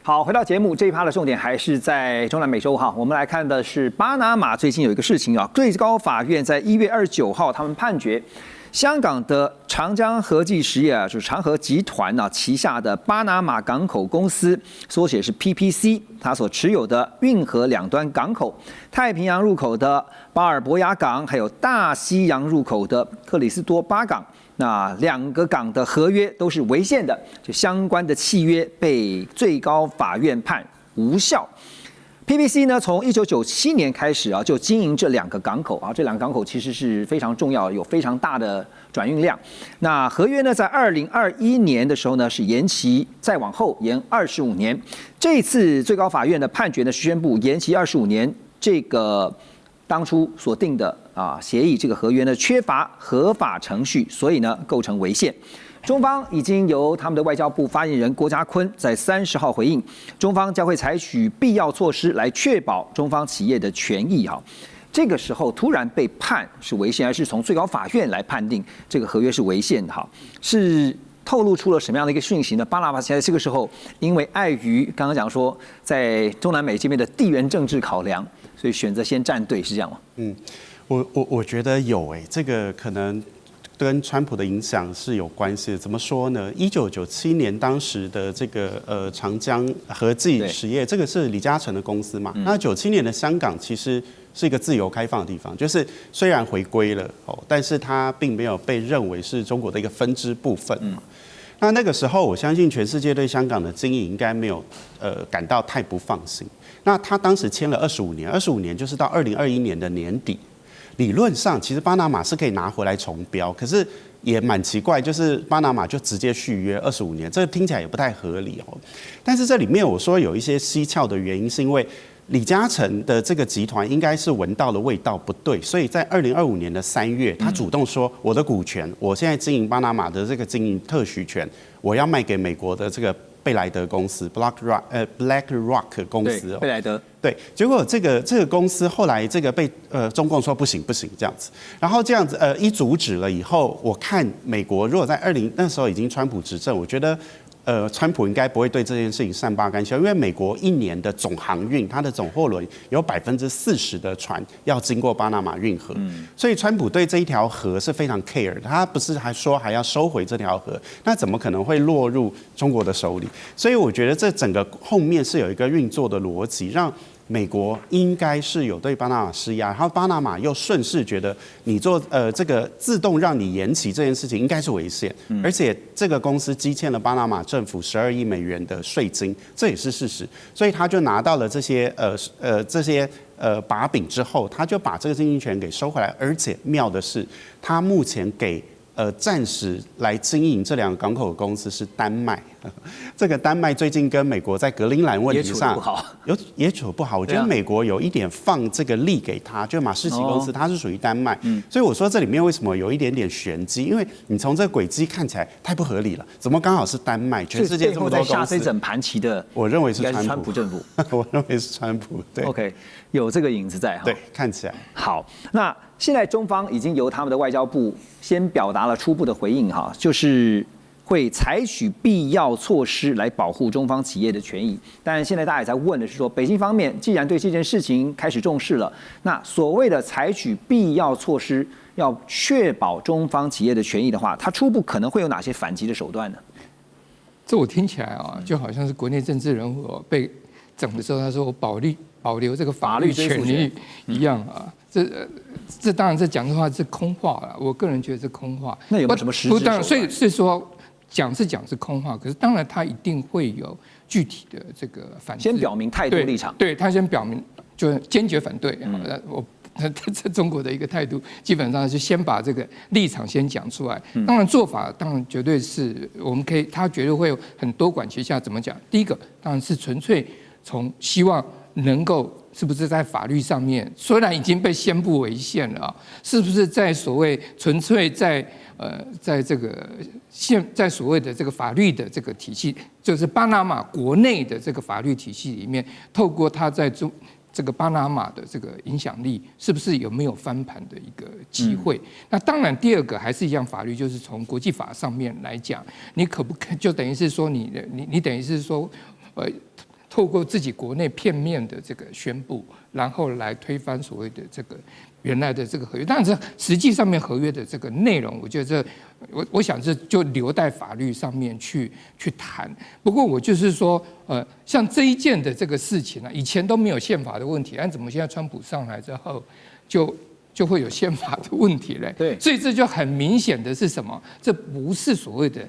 好，回到节目这一趴的重点还是在中南美洲哈，我们来看的是巴拿马最近有一个事情啊，最高法院在1月29号他们判决，香港的长江和记实业啊，就是长和集团啊旗下的巴拿马港口公司，缩写是 PPC， 它所持有的运河两端港口，太平洋入口的巴尔博雅港，还有大西洋入口的克里斯多巴港。那两个港的合约都是违宪的，就相关的契约被最高法院判无效。PPC 呢，从1997年开始啊，就经营这两个港口啊，这两个港口其实是非常重要，有非常大的转运量。那合约呢，在2021年的时候呢，是延期，再往后延25年。这次最高法院的判决呢，是宣布延期25年，这个当初所定的协议这个合约呢缺乏合法程序，所以呢构成违宪。中方已经由他们的外交部发言人郭家坤在30号回应，中方将会采取必要措施来确保中方企业的权益哈。这个时候突然被判是违宪，还是从最高法院来判定这个合约是违宪的哈？是透露出了什么样的一个讯息呢？巴拿马现在这个时候因为碍于刚刚讲说在中南美这边的地缘政治考量，所以选择先站队，是这样吗？我觉得有这个可能跟川普的影响是有关系的。怎么说呢？1997年当时的这个长江和记实业，这个是李嘉诚的公司嘛？那97年的香港其实是一个自由开放的地方，就是虽然回归了但是它并没有被认为是中国的一个分支部分嘛。那个时候，我相信全世界对香港的经营应该没有感到太不放心。那他当时签了25年，25年就是到2021年的年底。理论上，其实巴拿马是可以拿回来重标，可是也蛮奇怪，就是巴拿马就直接续约25年，这个听起来也不太合理但是这里面我说有一些蹊跷的原因，是因为李嘉诚的这个集团应该是闻到了味道不对，所以在2025年的3月，他主动说我的股权，我现在经营巴拿马的这个经营特许权，我要卖给美国的这个贝莱德公司 BlackRock 公司贝莱德对，结果这个公司后来这个被中共说不行这样子，然后这样子一阻止了以后，我看美国如果在那时候已经川普执政，我觉得川普应该不会对这件事情善罢甘休，因为美国一年的总航运，它的总货轮有40%的船要经过巴拿马运河，所以川普对这一条河是非常 care 的，他不是还说还要收回这条河，那怎么可能会落入中国的手里？所以我觉得这整个后面是有一个运作的逻辑，让美国应该是有对巴拿马施压，然后巴拿马又顺势觉得你做这个自动让你延期这件事情应该是违宪，而且这个公司积欠了巴拿马政府12亿美元的税金，这也是事实，所以他就拿到了这些把柄之后，他就把这个经营权给收回来，而且妙的是，他目前给暂时来经营这两个港口的公司是丹麦。这个丹麦最近跟美国在格陵兰问题上也处不好，我觉得美国有一点放这个利给他，就马士基公司，它是属于丹麦，所以我说这里面为什么有一点点玄机，因为你从这个轨迹看起来太不合理了，怎么刚好是丹麦？全世界这么多公司，下这整盘棋的，我认为是川普政府，我认为是川普，对 ，OK， 有这个影子在，对，看起来好。那现在中方已经由他们的外交部先表达了初步的回应哈，就是会采取必要措施来保护中方企业的权益。但现在大家也在问的是说，北京方面既然对这件事情开始重视了，那所谓的采取必要措施，要确保中方企业的权益的话，它初步可能会有哪些反击的手段呢？这我听起来就好像是国内政治人物被整的时候，他说我保留这个法律权利一样啊。这当然这讲的话是空话了，我个人觉得是空话。那有没有什么实质手段？当然，所以是说讲是空话，可是当然他一定会有具体的这个反制。先表明态度立场。对他先表明就是坚决反对。这中国的一个态度，基本上是先把这个立场先讲出来。当然做法当然绝对是我们可以，他绝对会有很多管齐下。怎么讲？第一个当然是纯粹从希望能够是不是在法律上面，虽然已经被宣布违宪了是不是在所谓纯粹在这个在所谓的这个法律的这个体系，就是巴拿马国内的这个法律体系里面，透过他在这个巴拿马的这个影响力，是不是有没有翻盘的一个机会？那当然，第二个还是一样，法律就是从国际法上面来讲，你可不可就等于是说你等于是说，透过自己国内片面的这个宣布，然后来推翻所谓的这个原来的这个合约。当然，这实际上面合约的这个内容，我觉得我想这就留待法律上面去谈。不过我就是说，像这一件的这个事情啊，以前都没有宪法的问题，怎么现在川普上来之后就会有宪法的问题嘞？对，所以这就很明显的是什么？这不是所谓的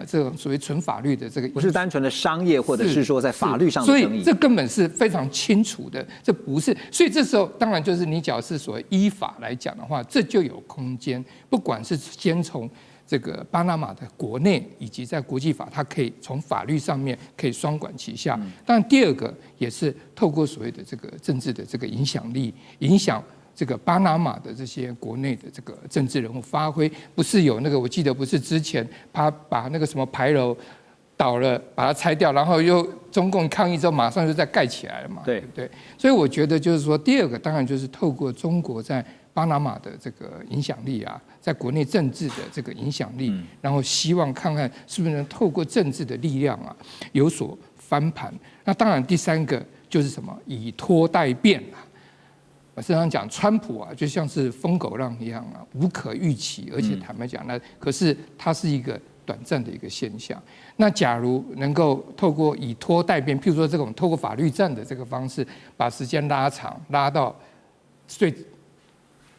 这种所谓纯法律的这个，不是单纯的商业，或者是说在法律上的争议。所以这根本是非常清楚的，这不是。所以这时候当然就是你只要是所谓依法来讲的话，这就有空间，不管是先从这个巴拿马的国内，以及在国际法，它可以从法律上面可以双管齐下。当然，第二个也是透过所谓的这个政治的这个影响力，影响这个巴拿马的这些国内的这个政治人物发挥。不是有那个，我记得不是之前他把那个什么牌楼倒了，把它拆掉，然后又中共抗议之后，马上就再盖起来了嘛，对不对？所以我觉得就是说，第二个当然就是透过中国在巴拿马的这个影响力啊，在国内政治的这个影响力，然后希望看看是不是能透过政治的力量啊有所翻盘。那当然第三个就是什么，以拖代变啊。我经常讲，川普啊，就像是疯狗浪一样啊，无可预期，而且坦白讲，那可是它是一个短暂的一个现象。那假如能够透过以拖代变，譬如说这种透过法律战的这个方式，把时间拉长，拉到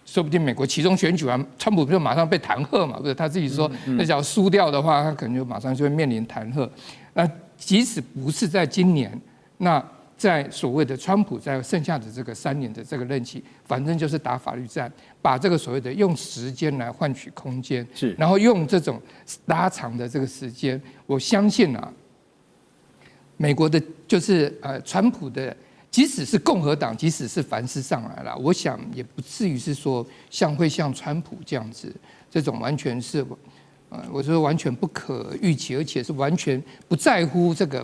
说不定美国期中选举完，川普就马上被弹劾嘛，不是他自己说，那只要输掉的话，他可能就马上就会面临弹劾。那即使不是在今年，那在所谓的川普在剩下的这个3年的这个任期，反正就是打法律战，把这个所谓的用时间来换取空间，是，然后用这种拉长的这个时间，我相信啊，美国的就是川普的，即使是共和党，即使是凡是上来了，我想也不至于是说会像川普这样子，这种完全是我说完全不可预期，而且是完全不在乎这个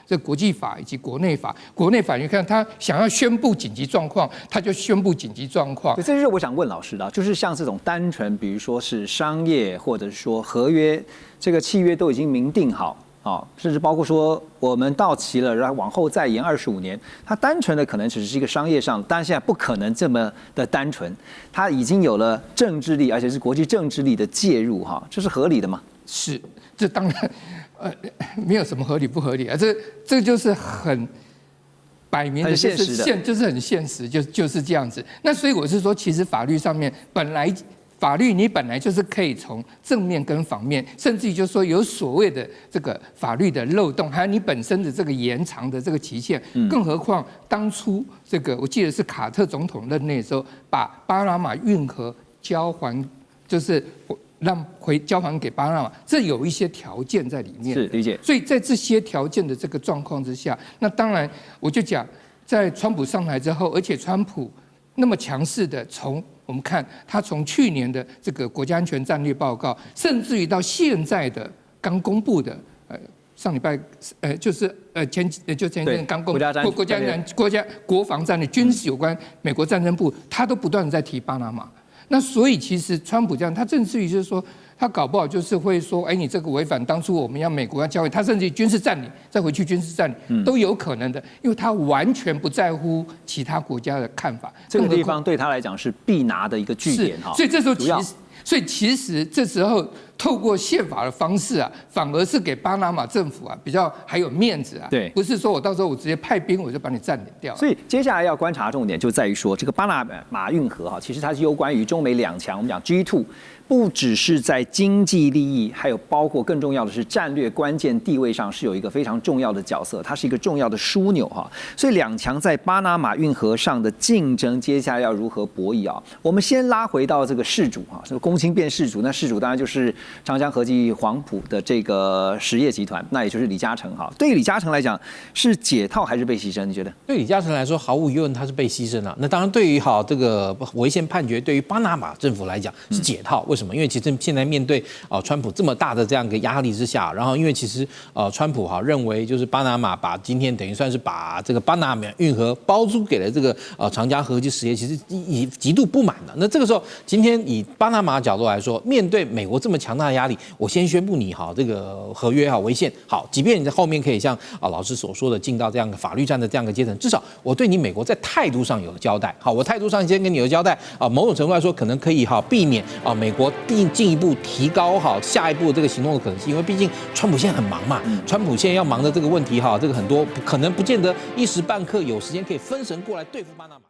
这国际法以及国内法，国内法你看他想要宣布紧急状况，他就宣布紧急状况。这是我想问老师的，就是像这种单纯，比如说是商业或者说合约，这个契约都已经明定好啊，甚至包括说我们到期了，然后往后再延25年，它单纯的可能只是一个商业上，但现在不可能这么的单纯，它已经有了政治力，而且是国际政治力的介入哈，这是合理的吗？是，这当然。没有什么合理不合理啊，这就是很摆明的，就是很现实，就是这样子。那所以我是说，其实法律上面法律你本来就是可以从正面跟反面，甚至于就是说有所谓的这个法律的漏洞，还有你本身的这个延长的这个期限。更何况当初这个我记得是卡特总统任内的时候，把巴拿马运河交还，就是交还给巴拿马，这有一些条件在里面。是理解。所以在这些条件的这个状况之下，那当然我就讲，在川普上台之后，而且川普那么强势的，我们看他从去年的这个国家安全战略报告，甚至于到现在的刚公布的上礼拜就是前一阵刚公布国防战略军事有关美国战争部，他都不断的在提巴拿马。那所以其实川普这样，他甚至于就是说，他搞不好就是会说，你这个违反当初我们要美国要交给他，甚至于军事占领，再回去军事占领都有可能的，因为他完全不在乎其他国家的看法。这个地方对他来讲是必拿的一个据点哈。所以这时候其实这时候透过宪法的方式啊，反而是给巴拿马政府啊比较还有面子啊。对，不是说我到时候我直接派兵我就把你占领掉。所以接下来要观察重点就在于说，这个巴拿马运河哈，其实它是攸关于中美两强，我们讲 G2。不只是在经济利益，还有包括更重要的是战略关键地位上是有一个非常重要的角色，它是一个重要的枢纽哈。所以两强在巴拿马运河上的竞争，接下来要如何博弈啊？我们先拉回到这个事主哈，这个公卿变事主，那事主当然就是长江和记黄埔的这个实业集团，那也就是李嘉诚哈。对于李嘉诚来讲，是解套还是被牺牲？你觉得？对李嘉诚来说，毫无疑问他是被牺牲了。那当然，对于这个违宪判决，对于巴拿马政府来讲是解套，为什么？什么？因为其实现在面对川普这么大的这样一个压力之下，然后因为其实川普认为就是巴拿马把今天等于算是把这个巴拿马运河包租给了这个长江核技实业，其实已极度不满的。那这个时候，今天以巴拿马的角度来说，面对美国这么强大的压力，我先宣布你这个合约违宪，好，即便你在后面可以像老师所说的进到这样的法律战的这样的阶层，至少我对你美国在态度上有个交代。好，我态度上先跟你有交代某种程度来说，可能可以避免美国进一步提高下一步这个行动的可能性，因为毕竟川普现在很忙嘛，川普现在要忙的这个问题这个很多可能不见得一时半刻有时间可以分神过来对付巴拿马。